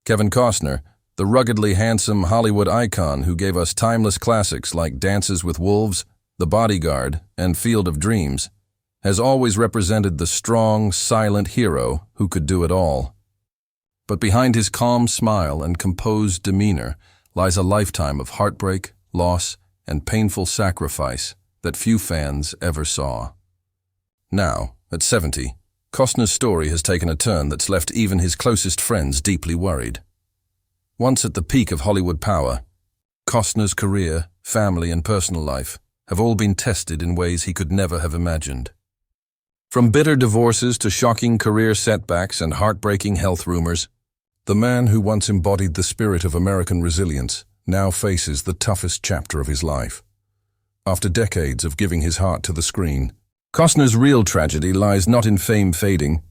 Kevin Costner, the ruggedly handsome Hollywood icon who gave us timeless classics like Dances with Wolves, The Bodyguard, and Field of Dreams, has always represented the strong, silent hero who could do it all. But behind his calm smile and composed demeanor lies a lifetime of heartbreak, loss, and painful sacrifice that few fans ever saw. Now, at 70, Costner's story has taken a turn that's left even his closest friends deeply worried. Once at the peak of Hollywood power, Costner's career, family, and personal life have all been tested in ways he could never have imagined. From bitter divorces to shocking career setbacks and heartbreaking health rumors, the man who once embodied the spirit of American resilience now faces the toughest chapter of his life. After decades of giving his heart to the screen, Costner's real tragedy lies not in fame fading,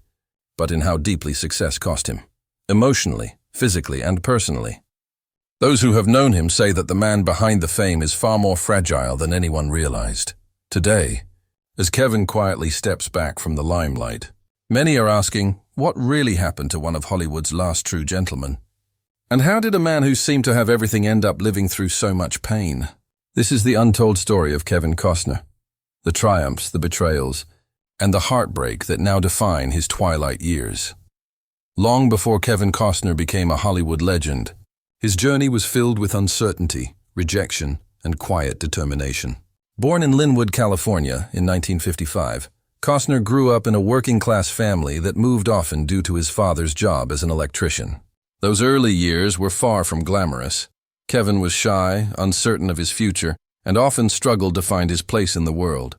but in how deeply success cost him, emotionally, physically, and personally. Those who have known him say that the man behind the fame is far more fragile than anyone realized. Today, as Kevin quietly steps back from the limelight, many are asking what really happened to one of Hollywood's last true gentlemen. And how did a man who seemed to have everything end up living through so much pain? This is the untold story of Kevin Costner. The triumphs, the betrayals, and the heartbreak that now define his twilight years. Long before Kevin Costner became a Hollywood legend, his journey was filled with uncertainty, rejection, and quiet determination. Born in Linwood, California in 1955, Costner grew up in a working-class family that moved often due to his father's job as an electrician. Those early years were far from glamorous. Kevin was shy, uncertain of his future, and often struggled to find his place in the world.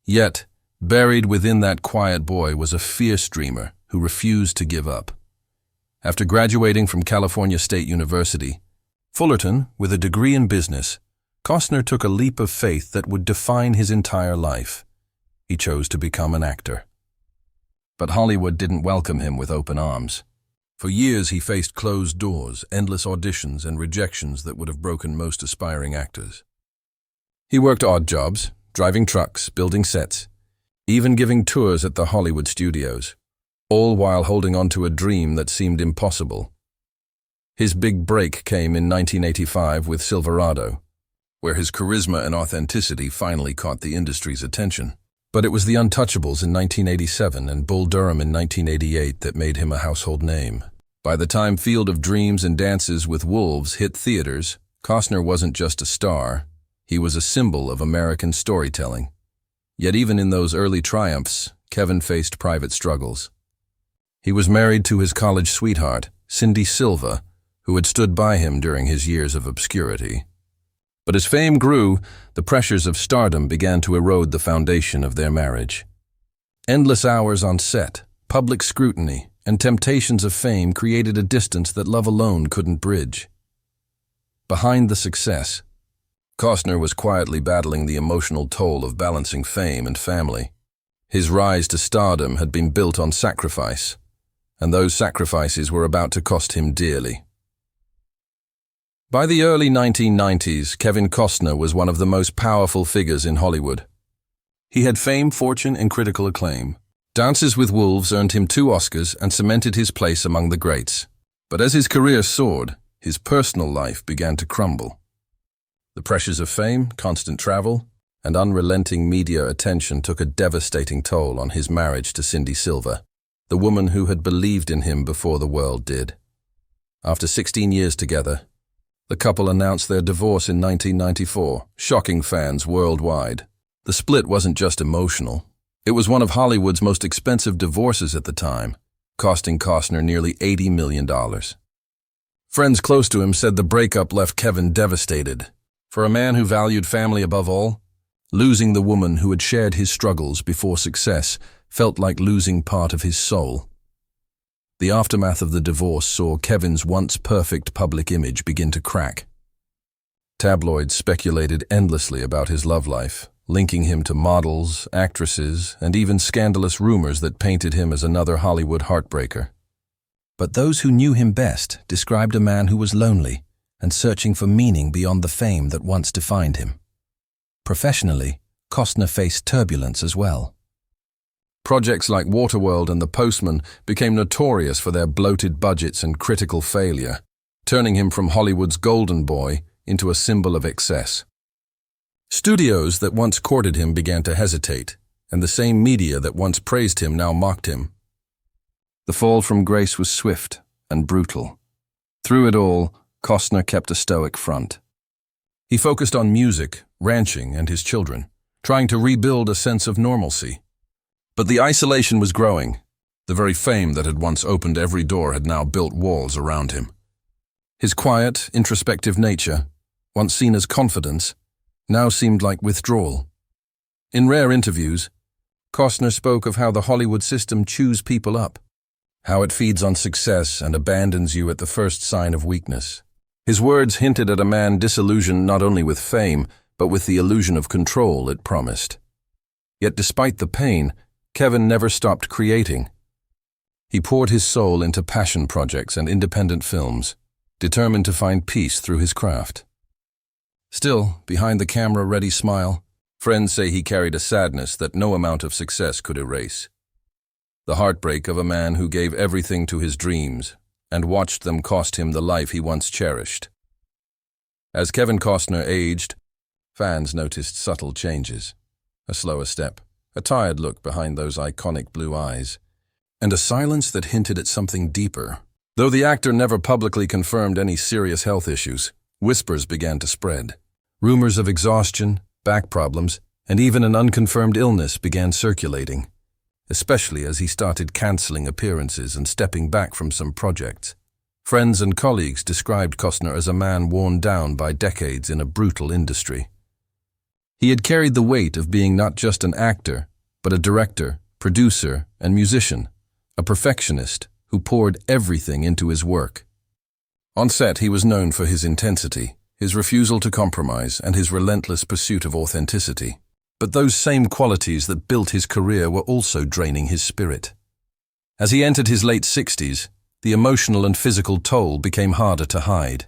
Yet, buried within that quiet boy was a fierce dreamer who refused to give up. After graduating from California State University, Fullerton, with a degree in business, Costner took a leap of faith that would define his entire life. He chose to become an actor. But Hollywood didn't welcome him with open arms. For years he faced closed doors, endless auditions, and rejections that would have broken most aspiring actors. He worked odd jobs, driving trucks, building sets, even giving tours at the Hollywood studios, all while holding on to a dream that seemed impossible. His big break came in 1985 with Silverado, where his charisma and authenticity finally caught the industry's attention. But it was The Untouchables in 1987 and Bull Durham in 1988 that made him a household name. By the time Field of Dreams and Dances with Wolves hit theaters, Costner wasn't just a star, he was a symbol of American storytelling. Yet even in those early triumphs, Kevin faced private struggles. He was married to his college sweetheart, Cindy Silva, who had stood by him during his years of obscurity. But as fame grew, the pressures of stardom began to erode the foundation of their marriage. Endless hours on set, public scrutiny, and temptations of fame created a distance that love alone couldn't bridge. Behind the success, Costner was quietly battling the emotional toll of balancing fame and family. His rise to stardom had been built on sacrifice, and those sacrifices were about to cost him dearly. By the early 1990s, Kevin Costner was one of the most powerful figures in Hollywood. He had fame, fortune, and critical acclaim. Dances with Wolves earned him 2 Oscars and cemented his place among the greats. But as his career soared, his personal life began to crumble. The pressures of fame, constant travel, and unrelenting media attention took a devastating toll on his marriage to Cindy Silva, the woman who had believed in him before the world did. After 16 years together, the couple announced their divorce in 1994, shocking fans worldwide. The split wasn't just emotional. It was one of Hollywood's most expensive divorces at the time, costing Costner nearly $80 million. Friends close to him said the breakup left Kevin devastated. For a man who valued family above all, losing the woman who had shared his struggles before success felt like losing part of his soul. The aftermath of the divorce saw Kevin's once perfect public image begin to crack. Tabloids speculated endlessly about his love life, linking him to models, actresses, and even scandalous rumors that painted him as another Hollywood heartbreaker. But those who knew him best described a man who was lonely and searching for meaning beyond the fame that once defined him. Professionally, Costner faced turbulence as well. Projects like Waterworld and The Postman became notorious for their bloated budgets and critical failure, turning him from Hollywood's golden boy into a symbol of excess. Studios that once courted him began to hesitate, and the same media that once praised him now mocked him. The fall from grace was swift and brutal. Through it all, Costner kept a stoic front. He focused on music, ranching, and his children, trying to rebuild a sense of normalcy. But the isolation was growing. The very fame that had once opened every door had now built walls around him. His quiet, introspective nature, once seen as confidence, now seemed like withdrawal. In rare interviews, Costner spoke of how the Hollywood system chews people up, how it feeds on success and abandons you at the first sign of weakness. His words hinted at a man disillusioned not only with fame, but with the illusion of control it promised. Yet despite the pain, Kevin never stopped creating. He poured his soul into passion projects and independent films, determined to find peace through his craft. Still, behind the camera-ready smile, friends say he carried a sadness that no amount of success could erase. The heartbreak of a man who gave everything to his dreams and watched them cost him the life he once cherished. As Kevin Costner aged, fans noticed subtle changes. A slower step, a tired look behind those iconic blue eyes, and a silence that hinted at something deeper. Though the actor never publicly confirmed any serious health issues, whispers began to spread. Rumors of exhaustion, back problems, and even an unconfirmed illness began circulating, especially as he started canceling appearances and stepping back from some projects. Friends and colleagues described Costner as a man worn down by decades in a brutal industry. He had carried the weight of being not just an actor, but a director, producer, and musician, a perfectionist who poured everything into his work. On set, he was known for his intensity, his refusal to compromise, and his relentless pursuit of authenticity. But those same qualities that built his career were also draining his spirit. As he entered his late 60s, the emotional and physical toll became harder to hide.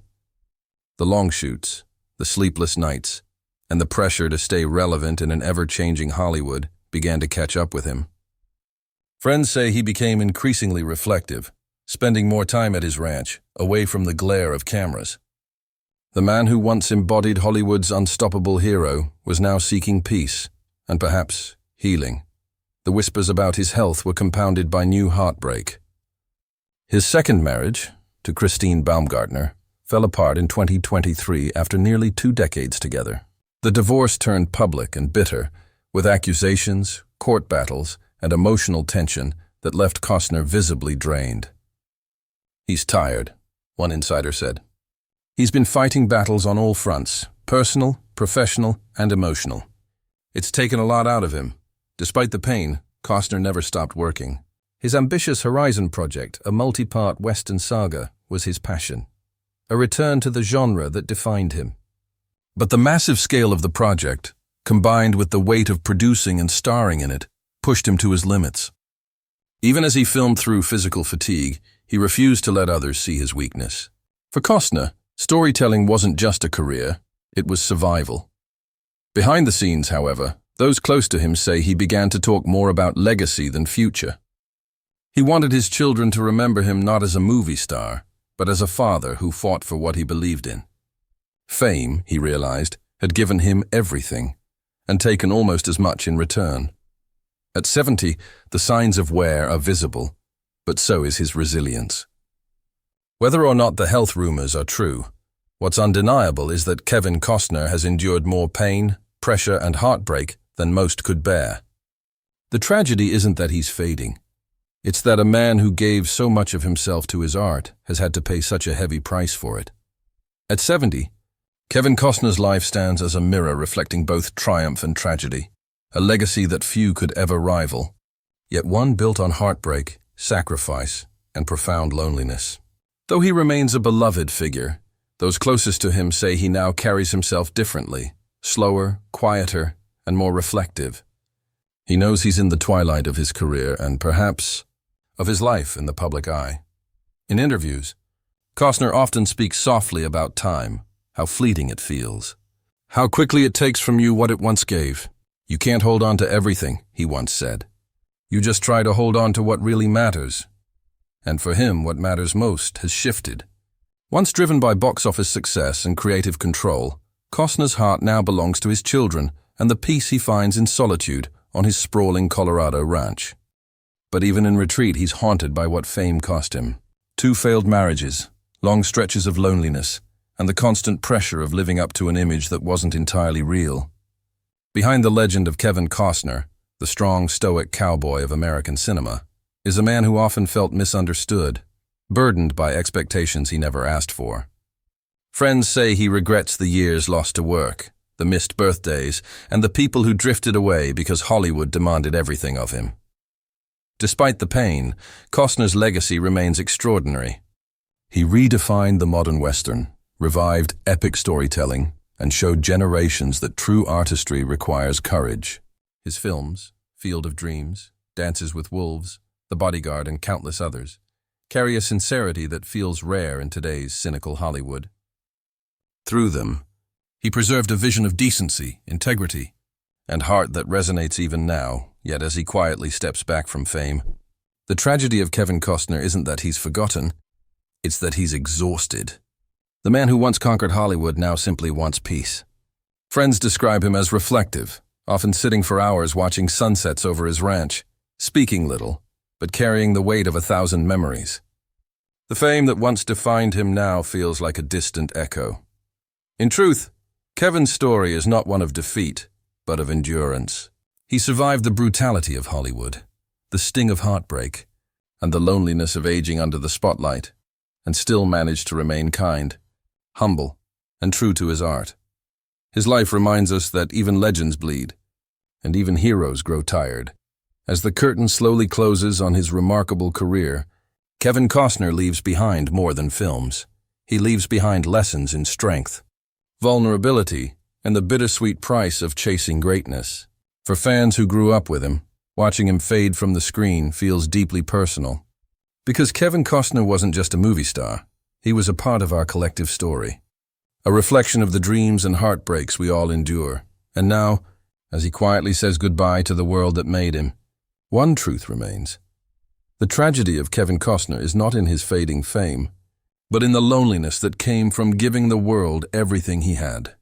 The long shoots, the sleepless nights, and the pressure to stay relevant in an ever-changing Hollywood began to catch up with him. Friends say he became increasingly reflective, spending more time at his ranch, away from the glare of cameras. The man who once embodied Hollywood's unstoppable hero was now seeking peace, and perhaps healing. The whispers about his health were compounded by new heartbreak. His second marriage, to Christine Baumgartner, fell apart in 2023 after nearly 2 decades together. The divorce turned public and bitter, with accusations, court battles, and emotional tension that left Costner visibly drained. "He's tired," one insider said. "He's been fighting battles on all fronts, personal, professional, and emotional. It's taken a lot out of him. Despite the pain, Costner never stopped working. His ambitious Horizon project, a multi-part Western saga, was his passion, a return to the genre that defined him. But the massive scale of the project, combined with the weight of producing and starring in it, pushed him to his limits. Even as he filmed through physical fatigue, he refused to let others see his weakness. For Costner, storytelling wasn't just a career, it was survival. Behind the scenes, however, those close to him say he began to talk more about legacy than future. He wanted his children to remember him not as a movie star, but as a father who fought for what he believed in. Fame, he realized, had given him everything, and taken almost as much in return. At 70, the signs of wear are visible, but so is his resilience. Whether or not the health rumors are true, what's undeniable is that Kevin Costner has endured more pain, pressure, and heartbreak than most could bear. The tragedy isn't that he's fading. It's that a man who gave so much of himself to his art has had to pay such a heavy price for it. At 70, Kevin Costner's life stands as a mirror reflecting both triumph and tragedy, a legacy that few could ever rival, yet one built on heartbreak, sacrifice, and profound loneliness. Though he remains a beloved figure, those closest to him say he now carries himself differently, slower, quieter, and more reflective. He knows he's in the twilight of his career and perhaps of his life in the public eye. In interviews, Costner often speaks softly about time, how fleeting it feels, how quickly it takes from you what it once gave. "You can't hold on to everything," he once said. You just try to hold on to what really matters. And for him, what matters most has shifted. Once driven by box office success and creative control, Costner's heart now belongs to his children and the peace he finds in solitude on his sprawling Colorado ranch. But even in retreat, he's haunted by what fame cost him. 2 failed marriages, long stretches of loneliness, and the constant pressure of living up to an image that wasn't entirely real. Behind the legend of Kevin Costner, the strong, stoic cowboy of American cinema, is a man who often felt misunderstood, burdened by expectations he never asked for. Friends say he regrets the years lost to work, the missed birthdays, and the people who drifted away because Hollywood demanded everything of him. Despite the pain, Costner's legacy remains extraordinary. He redefined the modern Western, revived epic storytelling, and showed generations that true artistry requires courage. His films, Field of Dreams, Dances with Wolves, The Bodyguard, and countless others, carry a sincerity that feels rare in today's cynical Hollywood. Through them, he preserved a vision of decency, integrity, and heart that resonates even now, yet as he quietly steps back from fame. The tragedy of Kevin Costner isn't that he's forgotten, it's that he's exhausted. The man who once conquered Hollywood now simply wants peace. Friends describe him as reflective, often sitting for hours watching sunsets over his ranch, speaking little, but carrying the weight of 1,000 memories. The fame that once defined him now feels like a distant echo. In truth, Kevin's story is not one of defeat, but of endurance. He survived the brutality of Hollywood, the sting of heartbreak, and the loneliness of aging under the spotlight, and still managed to remain kind, humble, and true to his art. His life reminds us that even legends bleed, and even heroes grow tired. As the curtain slowly closes on his remarkable career, Kevin Costner leaves behind more than films. He leaves behind lessons in strength, vulnerability, and the bittersweet price of chasing greatness. For fans who grew up with him, watching him fade from the screen feels deeply personal. Because Kevin Costner wasn't just a movie star, he was a part of our collective story, a reflection of the dreams and heartbreaks we all endure. And now, as he quietly says goodbye to the world that made him, one truth remains. The tragedy of Kevin Costner is not in his fading fame, but in the loneliness that came from giving the world everything he had.